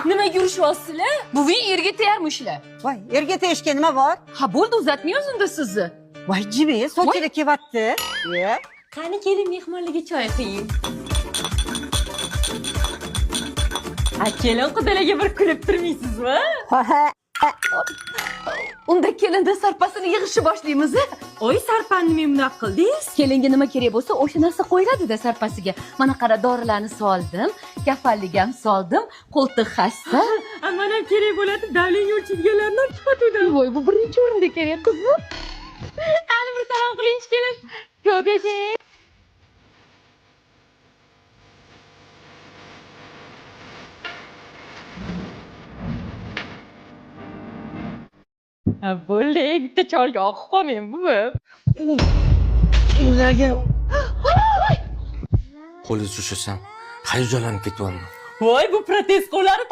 Nimaga yurishyapsizlar? Buving erga tegarmishlar. Voy, erga tegishga nima bor? Ha bo'ldi, uzatmaymiz unda sizni. Voy, jibi, sochida kelyapti. Qani keling mehmonlarga choy quying. Keling qudalarga bir kulib turmaysizmi? Unda kelinda sarpasini yig'ishni boshlaymiz. Oy, sarpani men bunaqa qildingiz? Kelinga nima kerak bo'lsa, o'sha narsa qo'yiladi-da sarpasiga. Mana qara, dorilarni soldim, kafallik ham soldim, qo'ltiq hassa. Mana kerak bo'ladi, davlengiz o'chirganlarni chiqatdim. Voy, bu birinchi o'rinda kerak qizim. Qani bir salom qiling kelin. Ko'p yashang. Bo'ldi, bitta cholga oqib qolmang buvi. Qo'lingizni ushlasham, hayajonlanib ketyapman. Voy, bu protez qo'llari